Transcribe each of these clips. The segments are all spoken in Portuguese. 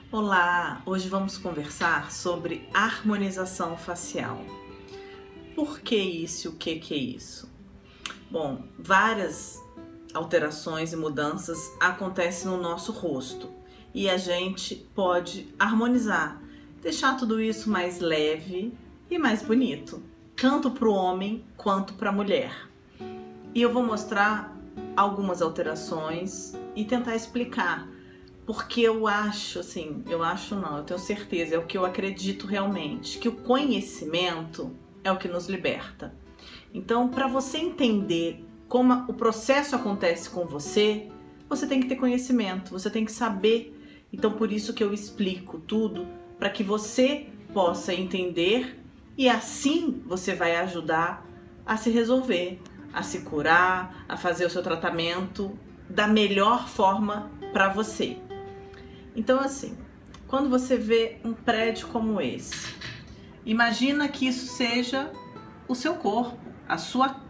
Olá, hoje vamos conversar sobre harmonização facial. Por que isso e o que é isso? Bom, várias alterações e mudanças acontecem no nosso rosto e a gente pode harmonizar, deixar tudo isso mais leve e mais bonito, tanto para o homem quanto para a mulher. E eu vou mostrar algumas alterações e tentar explicar. Porque eu acho, eu tenho certeza, é o que eu acredito realmente, que o conhecimento é o que nos liberta. Então, para você entender como o processo acontece com você, você tem que ter conhecimento, você tem que saber. Então, por isso que eu explico tudo, para que você possa entender e assim você vai ajudar a se resolver, a se curar, a fazer o seu tratamento da melhor forma para você. Então assim, quando você vê um prédio como esse, imagina que isso seja o seu corpo,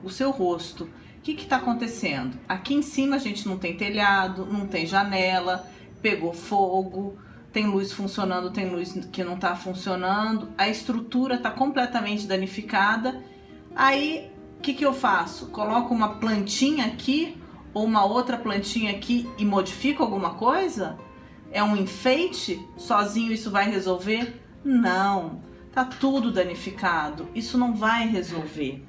o seu rosto. O que está acontecendo? Aqui em cima a gente não tem telhado, não tem janela, pegou fogo, tem luz funcionando, tem luz que não está funcionando, a estrutura está completamente danificada. Aí o que eu faço? Coloco uma plantinha aqui ou uma outra plantinha aqui e modifico alguma coisa? É um enfeite? Sozinho isso vai resolver? Não, tá tudo danificado, isso não vai resolver.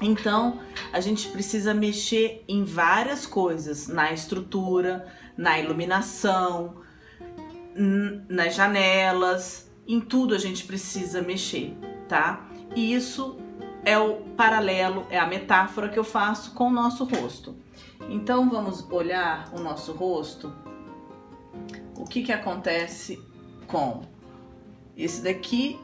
Então a gente precisa mexer em várias coisas, na estrutura, na iluminação, nas janelas, em tudo a gente precisa mexer, tá? E isso é o paralelo, é a metáfora que eu faço com o nosso rosto. Então vamos olhar o nosso rosto. O que acontece com esse daqui?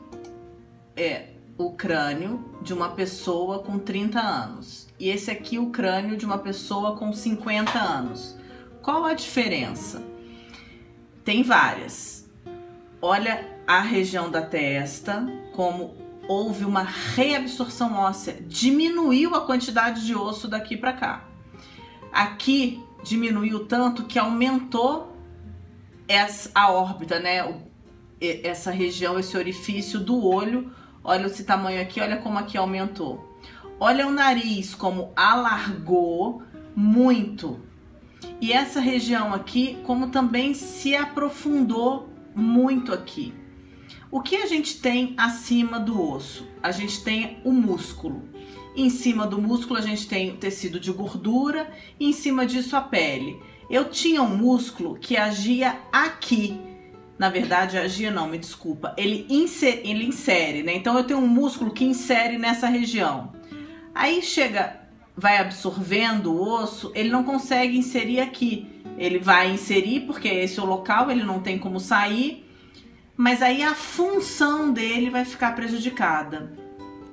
É o crânio de uma pessoa com 30 anos e esse aqui o crânio de uma pessoa com 50 anos. Qual a diferença? Tem várias. Olha a região da testa, como houve uma reabsorção óssea, diminuiu a quantidade de osso daqui para cá. Aqui diminuiu tanto que aumentou a órbita, né? Essa região, esse orifício do olho. Olha esse tamanho aqui, olha como aqui aumentou. Olha o nariz como alargou muito. E essa região aqui como também se aprofundou muito aqui. O que a gente tem acima do osso? A gente tem o músculo. Em cima do músculo a gente tem o tecido de gordura e em cima disso a pele. Eu tinha um músculo que agia aqui. Na verdade, agia não, me desculpa. Ele insere, né? Então eu tenho um músculo que insere nessa região. Aí vai absorvendo o osso, ele não consegue inserir aqui. Ele vai inserir porque esse é o local, ele não tem como sair. Mas aí a função dele vai ficar prejudicada.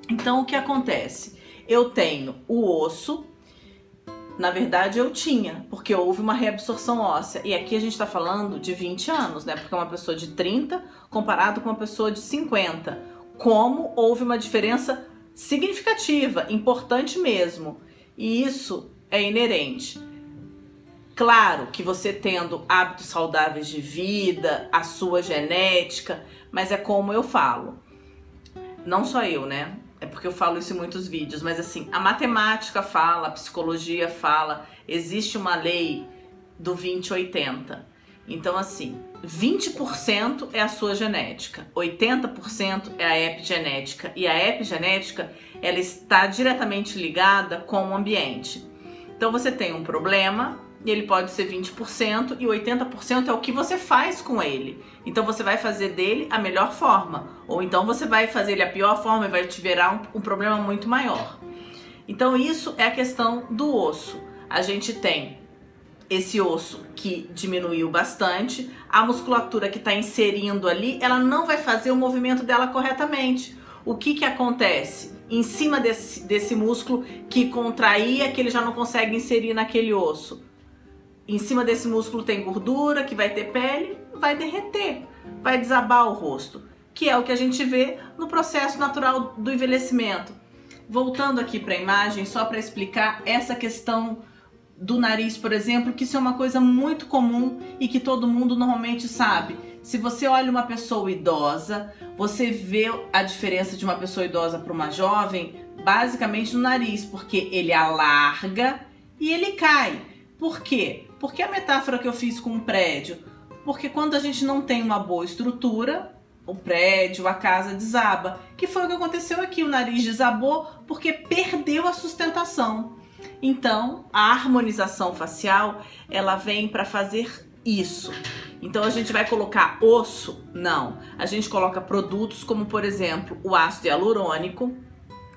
Então o que acontece? Eu tenho o osso. Na verdade eu tinha, porque houve uma reabsorção óssea. E aqui a gente está falando de 20 anos, né? Porque é uma pessoa de 30 comparado com uma pessoa de 50. Como houve uma diferença significativa, importante mesmo. E isso é inerente. Claro que você tendo hábitos saudáveis de vida, a sua genética, mas é como eu falo. Não só eu, né? É porque eu falo isso em muitos vídeos, mas assim, a matemática fala, a psicologia fala, existe uma lei do 20-80. Então assim, 20% é a sua genética, 80% é a epigenética. E a epigenética, ela está diretamente ligada com o ambiente. Então você tem um problema, e ele pode ser 20% e 80% é o que você faz com ele. Então você vai fazer dele a melhor forma, ou então você vai fazer ele a pior forma e vai te virar um problema muito maior. Então isso é a questão do osso. A gente tem esse osso que diminuiu bastante, a musculatura que está inserindo ali, ela não vai fazer o movimento dela corretamente. O que acontece? Em cima desse músculo que contraía, que ele já não consegue inserir naquele osso. Em cima desse músculo tem gordura, que vai ter pele, vai derreter, vai desabar o rosto, que é o que a gente vê no processo natural do envelhecimento. Voltando aqui para a imagem, só para explicar essa questão do nariz, por exemplo, que isso é uma coisa muito comum e que todo mundo normalmente sabe. Se você olha uma pessoa idosa, você vê a diferença de uma pessoa idosa para uma jovem basicamente no nariz, porque ele alarga e ele cai. Por quê? Porque a metáfora que eu fiz com o prédio, porque quando a gente não tem uma boa estrutura, o prédio, a casa desaba, que foi o que aconteceu aqui, o nariz desabou porque perdeu a sustentação. Então, a harmonização facial, ela vem para fazer isso. Então, a gente vai colocar osso? Não. A gente coloca produtos como, por exemplo, o ácido hialurônico,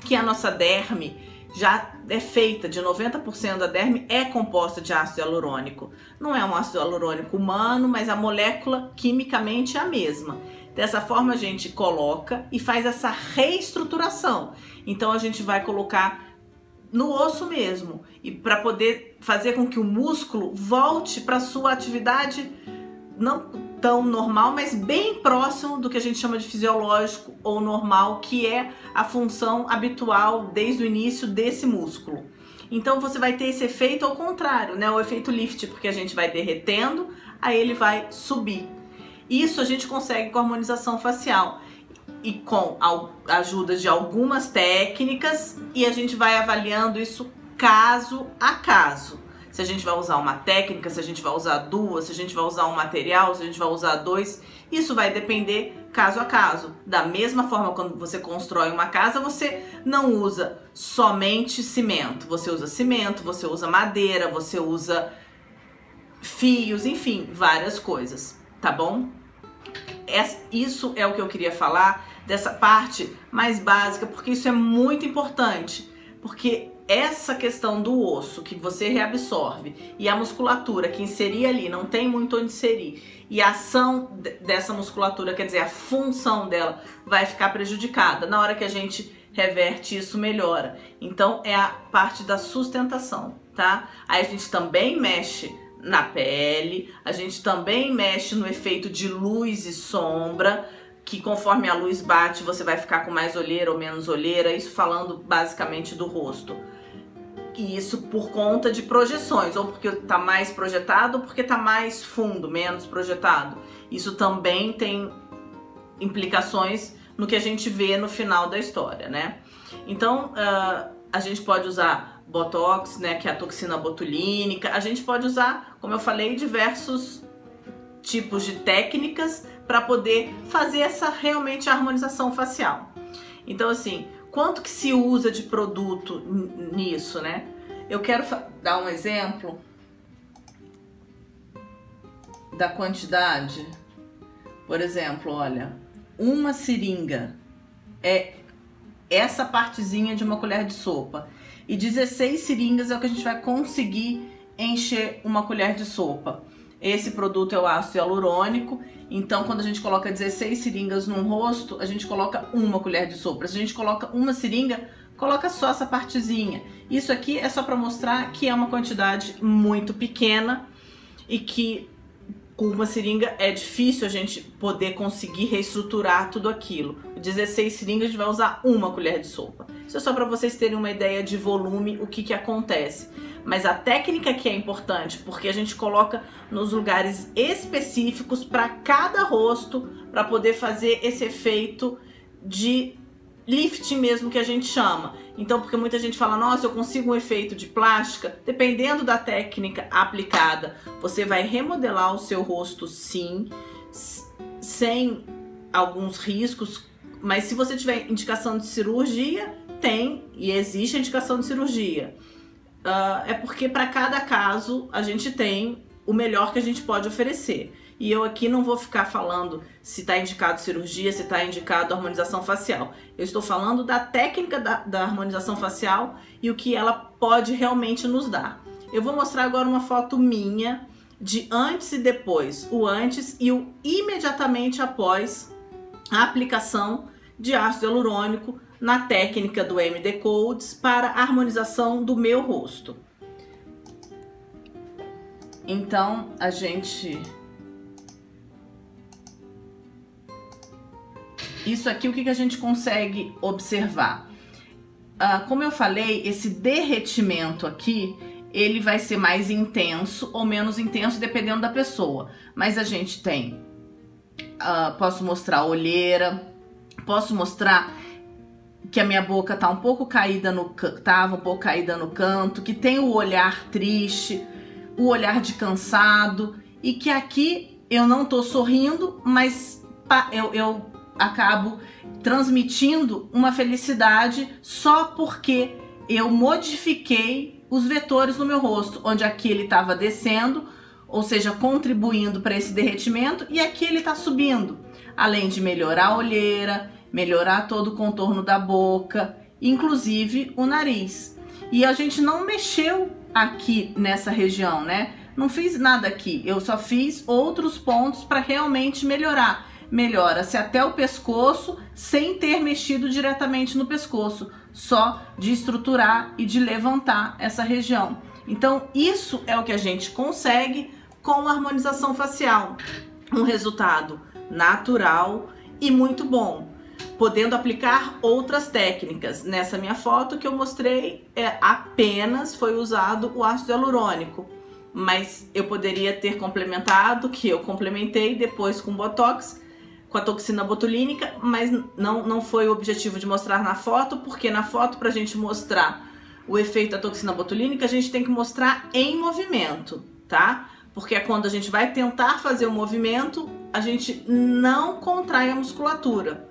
que a nossa derme já é feita, de 90% da derme é composta de ácido hialurônico. Não é um ácido hialurônico humano, mas a molécula quimicamente é a mesma. Dessa forma a gente coloca e faz essa reestruturação. Então a gente vai colocar no osso mesmo, e para poder fazer com que o músculo volte para sua atividade não tão normal, mas bem próximo do que a gente chama de fisiológico ou normal, que é a função habitual desde o início desse músculo. Então você vai ter esse efeito ao contrário, né? O efeito lift, porque a gente vai derretendo, aí ele vai subir. Isso a gente consegue com a harmonização facial e com a ajuda de algumas técnicas, e a gente vai avaliando isso caso a caso. Se a gente vai usar uma técnica, se a gente vai usar duas, se a gente vai usar um material, se a gente vai usar dois, isso vai depender caso a caso. Da mesma forma, quando você constrói uma casa, você não usa somente cimento. Você usa cimento, você usa madeira, você usa fios, enfim, várias coisas, tá bom? Isso é o que eu queria falar dessa parte mais básica, porque isso é muito importante, porque essa questão do osso que você reabsorve e a musculatura que inserir ali não tem muito onde inserir, e a ação dessa musculatura, quer dizer, a função dela vai ficar prejudicada. Na hora que a gente reverte, isso melhora. Então é a parte da sustentação, tá? Aí a gente também mexe na pele, a gente também mexe no efeito de luz e sombra, que conforme a luz bate você vai ficar com mais olheira ou menos olheira, isso falando basicamente do rosto. E isso por conta de projeções, ou porque tá mais projetado ou porque tá mais fundo, menos projetado. Isso também tem implicações no que a gente vê no final da história, né? Então, a gente pode usar Botox, né, que é a toxina botulínica. A gente pode usar, como eu falei, diversos tipos de técnicas para poder fazer essa realmente harmonização facial. Então, assim, quanto que se usa de produto nisso, né? Eu quero dar um exemplo da quantidade. Por exemplo, olha, uma seringa é essa partezinha de uma colher de sopa. E 16 seringas é o que a gente vai conseguir encher uma colher de sopa. Esse produto é o ácido hialurônico, então quando a gente coloca 16 seringas num rosto, a gente coloca uma colher de sopa. Se a gente coloca uma seringa, coloca só essa partezinha. Isso aqui é só para mostrar que é uma quantidade muito pequena e que com uma seringa é difícil a gente poder conseguir reestruturar tudo aquilo. 16 seringas a gente vai usar uma colher de sopa. Isso é só para vocês terem uma ideia de volume, o que acontece. Mas a técnica que é importante, porque a gente coloca nos lugares específicos para cada rosto, para poder fazer esse efeito de lift mesmo que a gente chama. Então, porque muita gente fala, nossa, eu consigo um efeito de plástica. Dependendo da técnica aplicada, você vai remodelar o seu rosto sim, sem alguns riscos, mas se você tiver indicação de cirurgia, tem e existe a indicação de cirurgia. É porque para cada caso a gente tem o melhor que a gente pode oferecer. E eu aqui não vou ficar falando se está indicado cirurgia, se está indicado harmonização facial. Eu estou falando da técnica da harmonização facial e o que ela pode realmente nos dar. Eu vou mostrar agora uma foto minha de antes e depois. O antes e o imediatamente após a aplicação de ácido hialurônico na técnica do MD Codes para a harmonização do meu rosto. Então, a gente... Isso aqui, o que a gente consegue observar? Como eu falei, esse derretimento aqui, ele vai ser mais intenso ou menos intenso dependendo da pessoa. Mas a gente tem, posso mostrar olheira, posso mostrar que a minha boca tá um pouco caída tava um pouco caída no canto, que tem o olhar triste, o olhar de cansado, e que aqui eu não tô sorrindo, mas eu acabo transmitindo uma felicidade só porque eu modifiquei os vetores no meu rosto, onde aqui ele estava descendo, ou seja, contribuindo para esse derretimento, e aqui ele está subindo, além de melhorar a olheira, melhorar todo o contorno da boca, inclusive o nariz. E a gente não mexeu aqui nessa região, né? Não fiz nada aqui, eu só fiz outros pontos para realmente melhorar. Melhora-se até o pescoço sem ter mexido diretamente no pescoço, só de estruturar e de levantar essa região. Então isso é o que a gente consegue com a harmonização facial. Um resultado natural e muito bom, podendo aplicar outras técnicas. Nessa minha foto que eu mostrei, apenas foi usado o ácido hialurônico, mas eu poderia ter complementado, que eu complementei depois com Botox, com a toxina botulínica, mas não foi o objetivo de mostrar na foto, porque na foto, para a gente mostrar o efeito da toxina botulínica, a gente tem que mostrar em movimento, tá? Porque é quando a gente vai tentar fazer o movimento, a gente não contrai a musculatura,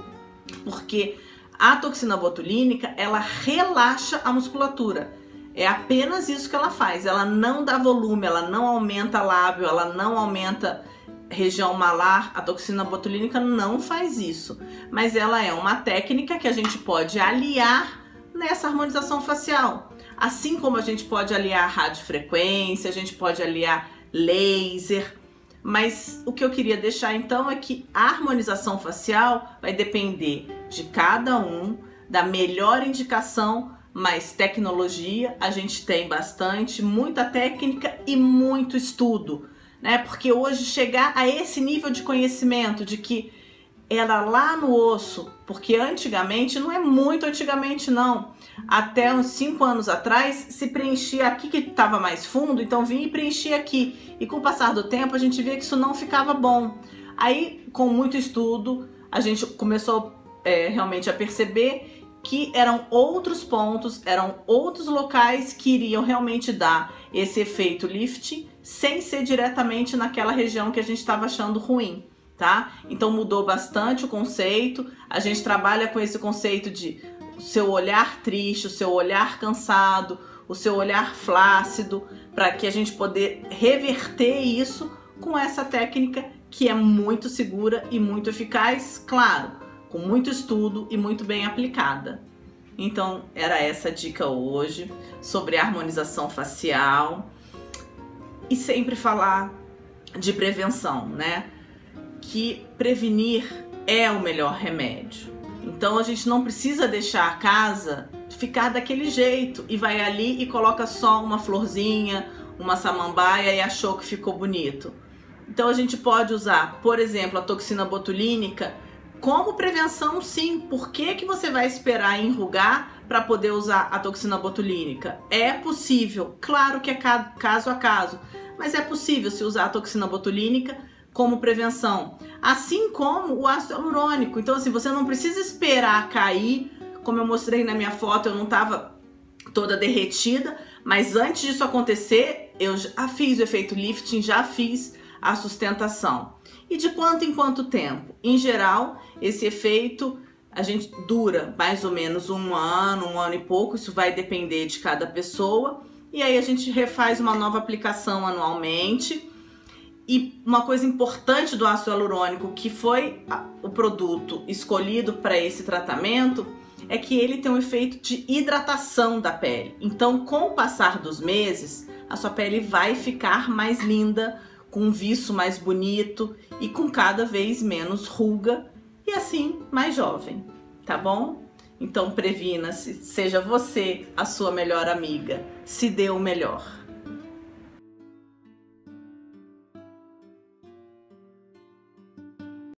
porque a toxina botulínica, ela relaxa a musculatura. É apenas isso que ela faz, ela não dá volume, ela não aumenta lábio, ela não aumenta região malar. A toxina botulínica não faz isso, mas ela é uma técnica que a gente pode aliar nessa harmonização facial. Assim como a gente pode aliar radiofrequência, a gente pode aliar laser, mas o que eu queria deixar então é que a harmonização facial vai depender de cada um, da melhor indicação, mas tecnologia a gente tem bastante, muita técnica e muito estudo, né? Porque hoje chegar a esse nível de conhecimento de que era lá no osso, porque antigamente, não é muito antigamente não, até uns 5 anos atrás se preenchia aqui que estava mais fundo, então vinha e preenchia aqui, e com o passar do tempo a gente via que isso não ficava bom. Aí com muito estudo a gente começou realmente a perceber que eram outros pontos, eram outros locais que iriam realmente dar esse efeito lifting sem ser diretamente naquela região que a gente estava achando ruim, tá? Então mudou bastante o conceito, a gente trabalha com esse conceito de o seu olhar triste, o seu olhar cansado, o seu olhar flácido, para que a gente poder reverter isso com essa técnica que é muito segura e muito eficaz, claro, com muito estudo e muito bem aplicada. Então era essa a dica hoje sobre a harmonização facial, e sempre falar de prevenção, né? Que prevenir é o melhor remédio. Então a gente não precisa deixar a casa ficar daquele jeito e vai ali e coloca só uma florzinha, uma samambaia e achou que ficou bonito. Então a gente pode usar, por exemplo, a toxina botulínica como prevenção, sim. Por que você vai esperar enrugar para poder usar a toxina botulínica? É possível, claro que é caso a caso, mas é possível se usar a toxina botulínica como prevenção, assim como o ácido hialurônico. Então assim, você não precisa esperar cair, como eu mostrei na minha foto, eu não estava toda derretida, mas antes disso acontecer, eu já fiz o efeito lifting, já fiz a sustentação. E de quanto em quanto tempo? Em geral, esse efeito a gente dura mais ou menos um ano e pouco, isso vai depender de cada pessoa, e aí a gente refaz uma nova aplicação anualmente. E uma coisa importante do ácido hialurônico, que foi o produto escolhido para esse tratamento, é que ele tem um efeito de hidratação da pele. Então, com o passar dos meses, a sua pele vai ficar mais linda, com um viço mais bonito e com cada vez menos ruga e assim mais jovem, tá bom? Então previna-se, seja você a sua melhor amiga, se dê o melhor.